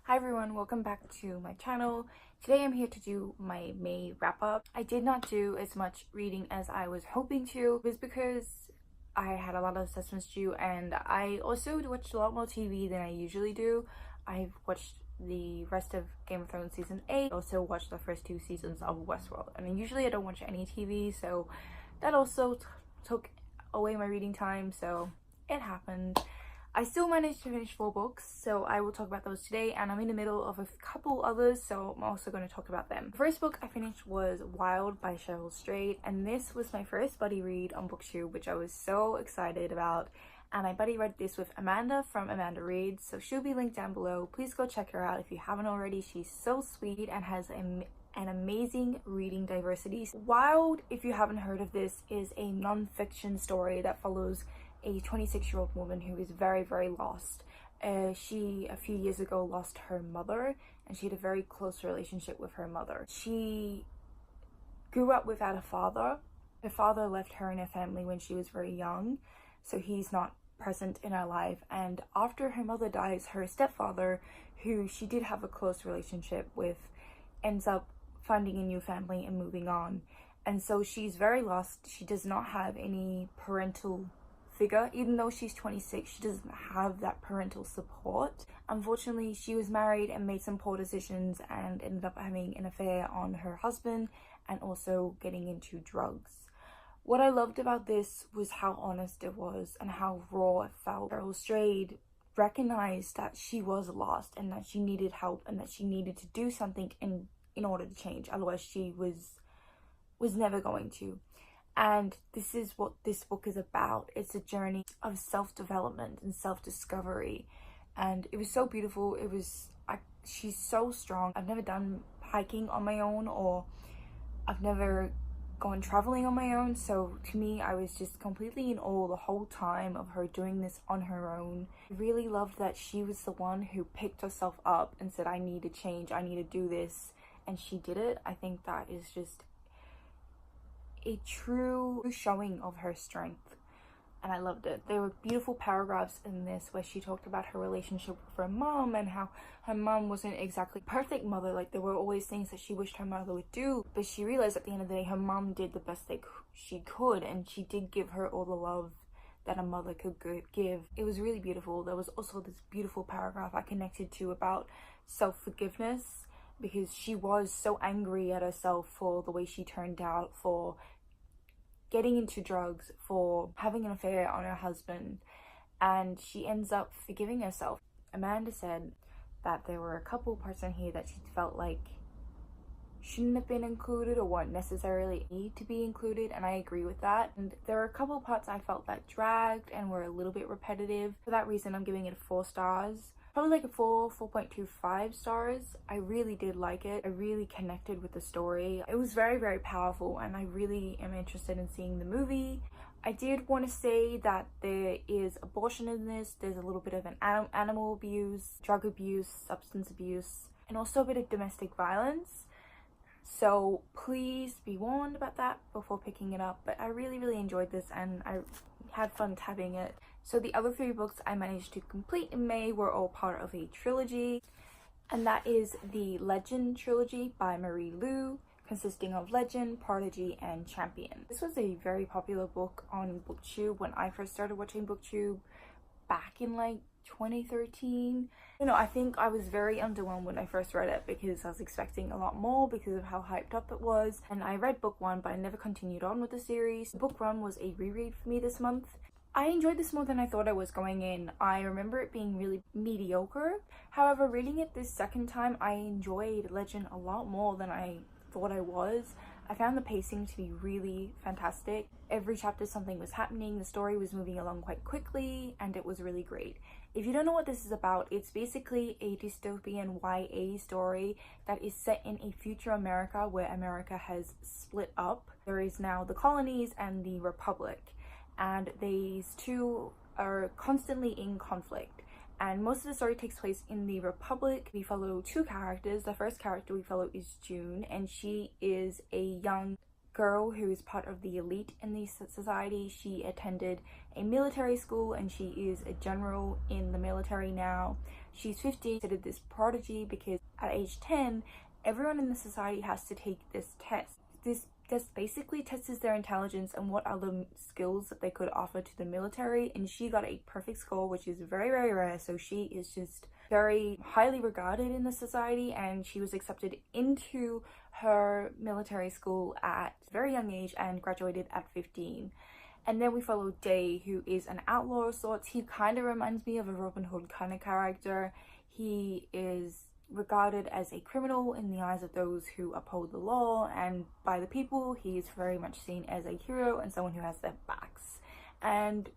Hi everyone, welcome back to my channel. Today I'm here to do my May wrap up. I did not do as much reading as I was hoping to. It was because I had a lot of assessments due, and I also watched a lot more TV than I usually do. I've watched the rest of Game of Thrones season 8, also watched the first 2 seasons of Westworld. I mean, usually I don't watch any TV, so that also took away my reading time, so it happened. I still managed to finish 4 books, so I will talk about those today, and I'm in the middle of a couple others, so I'm also going to talk about them. The first book I finished was Wild by Cheryl Strayed, and this was my first buddy read on BookTube, which I was so excited about. And my buddy read this with Amanda from Amanda Reads, so she'll be linked down below. Please go check her out if you haven't already. She's so sweet and has an amazing reading diversity. Wild, if you haven't heard of this, is a non-fiction story that follows a 26-year-old woman who is very lost. She a few years ago lost her mother, and she had a very close relationship with her mother. She grew up without a father. Her father left her and her family when she was very young, so he's not present in her life. And after her mother dies, her stepfather, who she did have a close relationship with, ends up finding a new family and moving on. And so she's very lost. She does not have any parental figure. Even though she's 26, she doesn't have that parental support. Unfortunately, she was married and made some poor decisions and ended up having an affair on her husband and also getting into drugs. What I loved about this was how honest it was and how raw it felt. Cheryl Strayed recognized that she was lost and that she needed help and that she needed to do something in order to change, otherwise she was never going to. And this is what this book is about. It's a journey of self-development and self-discovery, and it was so beautiful. She's so strong. I've never done hiking on my own, or I've never gone traveling on my own, so to me I was just completely in awe the whole time of her doing this on her own. I really loved that she was the one who picked herself up and said, I need to change, I need to do this, and she did it. I think that is just a true showing of her strength, and I loved it. There were beautiful paragraphs in this where she talked about her relationship with her mom and how her mom wasn't exactly a perfect mother. Like, there were always things that she wished her mother would do, but she realized at the end of the day her mom did the best she could, and she did give her all the love that a mother could give. It was really beautiful. There was also this beautiful paragraph I connected to about self-forgiveness, because she was so angry at herself for the way she turned out, for getting into drugs, for having an affair on her husband, and she ends up forgiving herself. Amanda said that there were a couple parts in here that she felt like shouldn't have been included or weren't necessarily need to be included, and I agree with that. And there are a couple parts I felt that dragged and were a little bit repetitive. For that reason, I'm giving it 4 stars. Probably like a 4.25 stars. I really did like it. I really connected with the story. It was very powerful, and I really am interested in seeing the movie. I did want to say that there is abortion in this. There's a little bit of an animal abuse, drug abuse, substance abuse, and also a bit of domestic violence. So please be warned about that before picking it up. But I really enjoyed this, and I had fun tabbing it. So the other 3 books I managed to complete in May were all part of a trilogy, and that is the Legend trilogy by Marie Lu, consisting of Legend, Prodigy, and Champion. This was a very popular book on BookTube when I first started watching BookTube back in like 2013. I think I was very underwhelmed when I first read it because I was expecting a lot more because of how hyped up it was, and I read book 1 but I never continued on with the series. Book 1 was a reread for me this month. I enjoyed this more than I thought I was going in. I remember it being really mediocre. However, reading it this second time, I enjoyed Legend a lot more than I thought I was. I found the pacing to be really fantastic. Every chapter something was happening, the story was moving along quite quickly, and it was really great. If you don't know what this is about, it's basically a dystopian YA story that is set in a future America where America has split up. There is now the colonies and the Republic, and these two are constantly in conflict. And most of the story takes place in the Republic. We follow 2 characters. The first character we follow is June, and she is a young girl who is part of the elite in the society. She attended a military school and she is a general in the military now. she's 15, considered this prodigy because at age 10, everyone in the society has to take this test. This test basically tests their intelligence and what other skills that they could offer to the military, and she got a perfect score, which is very, very rare. So she is just very highly regarded in the society, and she was accepted into her military school at a very young age and graduated at 15. And then we follow Day, who is an outlaw of sorts. He kind of reminds me of a Robin Hood kind of character. He is regarded as a criminal in the eyes of those who uphold the law, and by the people he is very much seen as a hero and someone who has their backs. And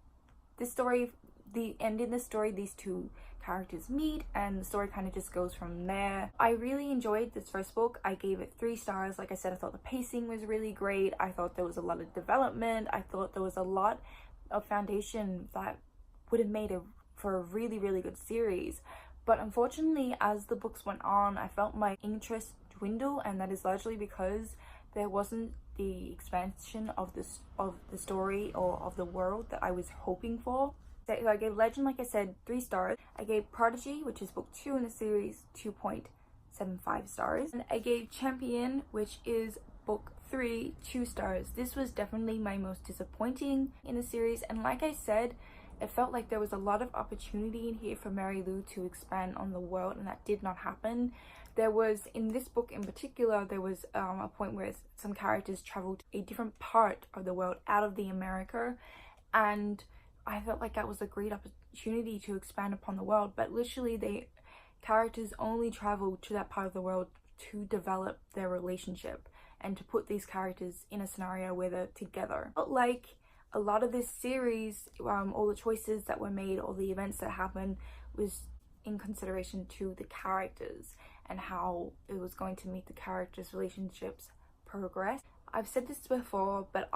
this story, in this story, these two characters meet and the story kind of just goes from there. I really enjoyed this first book. I gave it 3 stars. Like I said, I thought the pacing was really great. I thought there was a lot of development. I thought there was a lot of foundation that would have made for a really, really good series. But unfortunately, as the books went on, I felt my interest dwindle, and that is largely because there wasn't the expansion of the story or of the world that I was hoping for. So I gave Legend, like I said, 3 stars. I gave Prodigy, which is book 2 in the series, 2.75 stars. And I gave Champion, which is book 3, 2 stars. This was definitely my most disappointing in the series, and like I said, it felt like there was a lot of opportunity in here for Mary Lou to expand on the world, and that did not happen. There was, in this book in particular, there was a point where some characters traveled to a different part of the world out of the America, and I felt like that was a great opportunity to expand upon the world, but literally the characters only traveled to that part of the world to develop their relationship and to put these characters in a scenario where they're together. But like a lot of this series, all the choices that were made, all the events that happened was in consideration to the characters and how it was going to make the characters' relationships progress. I've said this before, but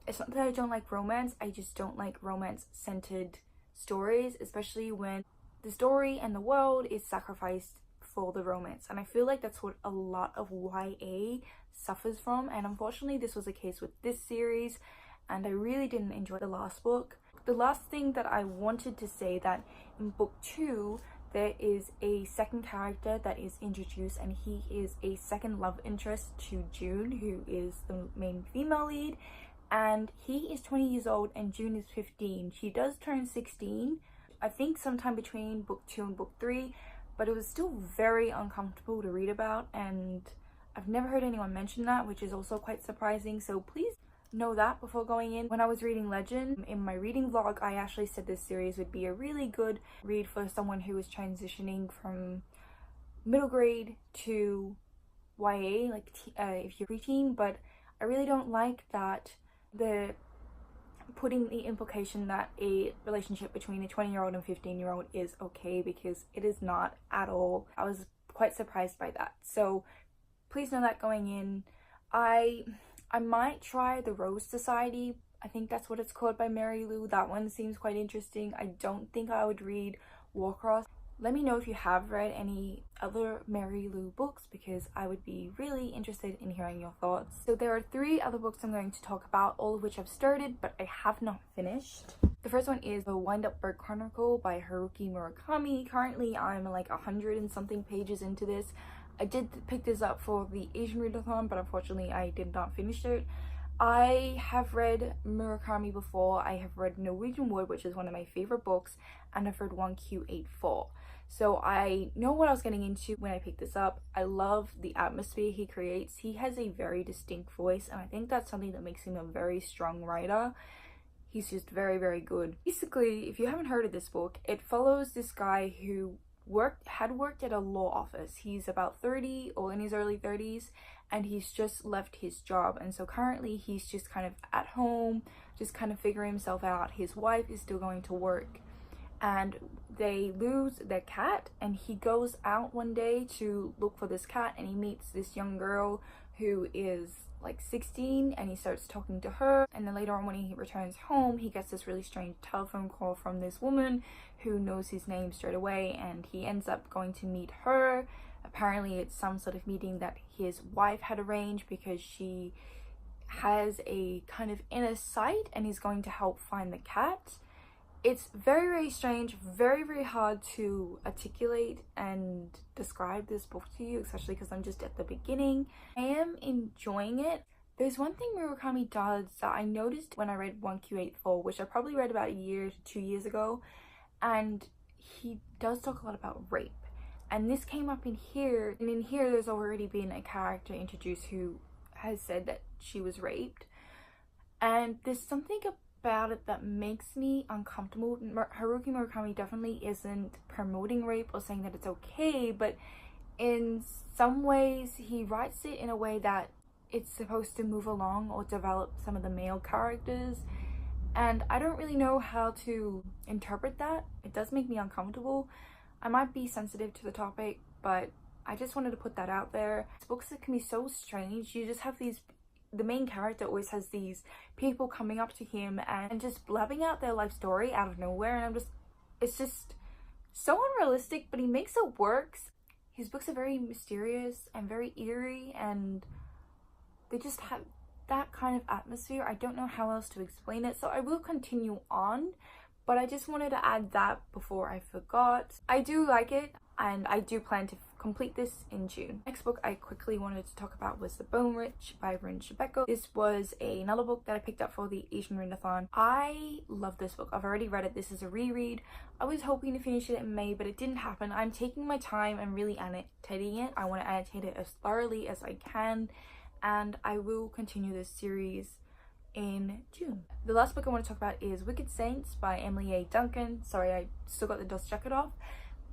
it's not that I don't like romance, I just don't like romance-centered stories, especially when the story and the world is sacrificed for the romance. And I feel like that's what a lot of YA suffers from, and unfortunately this was the case with this series, and I really didn't enjoy the last book. The last thing that I wanted to say, that in book 2 there is a second character that is introduced, and he is a second love interest to June, who is the main female lead, and he is 20 years old and June is 15. She does turn 16, I think sometime between book 2 and book 3, but it was still very uncomfortable to read about, and I've never heard anyone mention that, which is also quite surprising. So please know that before going in. When I was reading Legend, in my reading vlog, I actually said this series would be a really good read for someone who is transitioning from middle grade to YA, like if you're preteen, but I really don't like that the putting the implication that a relationship between a 20-year-old and 15-year-old is okay, because it is not at all. I was quite surprised by that. So please know that going in. I might try The Rose Society. I think that's what it's called, by Mary Lou. That one seems quite interesting. I don't think I would read Warcross. Let me know if you have read any other Mary Lou books, because I would be really interested in hearing your thoughts. So there are 3 other books I'm going to talk about, all of which I've started but I have not finished. The first one is The Wind-Up Bird Chronicle by Haruki Murakami. Currently I'm like 100 and something pages into this. I did pick this up for the Asian readathon, but unfortunately I did not finish it. I have read Murakami before. I have read Norwegian Wood, which is one of my favorite books, and I've read 1Q84. So I know what I was getting into when I picked this up. I love the atmosphere he creates. He has a very distinct voice, and I think that's something that makes him a very strong writer. He's just very, very good. Basically, if you haven't heard of this book, it follows this guy who had worked at a law office. He's about 30 or in his early 30s, and he's just left his job, and so currently he's just kind of at home, just kind of figuring himself out. His wife is still going to work, and they lose their cat, and he goes out one day to look for this cat, and he meets this young girl who is like 16, and he starts talking to her. And then later on, when he returns home, he gets this really strange telephone call from this woman who knows his name straight away, and he ends up going to meet her. Apparently it's some sort of meeting that his wife had arranged, because she has a kind of inner sight and he's going to help find the cat. It's very, very strange, very, very hard to articulate and describe this book to you, especially because I'm just at the beginning. I am enjoying it. There's one thing Murakami does that I noticed when I read 1Q84, which I probably read about a year to 2 years ago, and he does talk a lot about rape. And this came up in here, and in here there's already been a character introduced who has said that she was raped. And there's something about it that makes me uncomfortable. Haruki Murakami definitely isn't promoting rape or saying that it's okay, but in some ways he writes it in a way that it's supposed to move along or develop some of the male characters, and I don't really know how to interpret that. It does make me uncomfortable. I might be sensitive to the topic, but I just wanted to put that out there. Books that can be so strange. You just have the main character always has these people coming up to him and just blabbing out their life story out of nowhere, and it's just so unrealistic, but he makes it work. His books are very mysterious and very eerie, and they just have that kind of atmosphere. I don't know how else to explain it, so I will continue on, but I just wanted to add that before I forgot. I do like it, and I do plan to complete this in June. Next book I quickly wanted to talk about was The Bone Witch by Rin Shibeko. This was another book that I picked up for the Asian Readathon. I love this book. I've already read it. This is a reread. I was hoping to finish it in May, but it didn't happen. I'm taking my time and really annotating it. I want to annotate it as thoroughly as I can, and I will continue this series in June. The last book I want to talk about is Wicked Saints by Emily A. Duncan. Sorry, I still got the dust jacket off,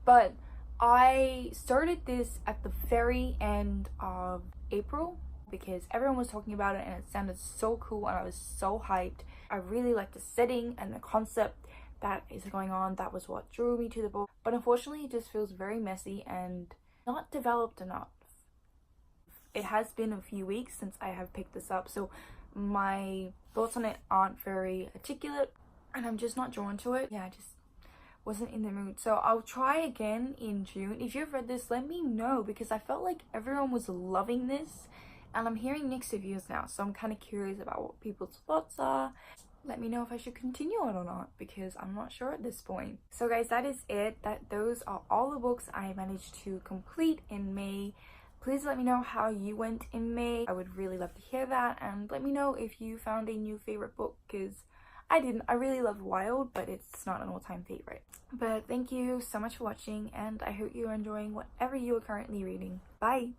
but I started this at the very end of April because everyone was talking about it and it sounded so cool and I was so hyped. I really liked the setting and the concept that is going on. That was what drew me to the book, but unfortunately it just feels very messy and not developed enough. It has been a few weeks since I have picked this up, so my thoughts on it aren't very articulate and I'm just not drawn to it. Yeah, I just wasn't in the mood, so I'll try again in June. If you've read this, let me know, because I felt like everyone was loving this and I'm hearing mixed reviews now, so I'm kind of curious about what people's thoughts are. Let me know if I should continue it or not, because I'm not sure at this point. So guys, that is it. Those are all the books I managed to complete in May. Please let me know how you went in May. I would really love to hear that, and let me know if you found a new favorite book, because I didn't. I really love Wild, but it's not an all-time favorite. But thank you so much for watching, and I hope you're enjoying whatever you are currently reading. Bye!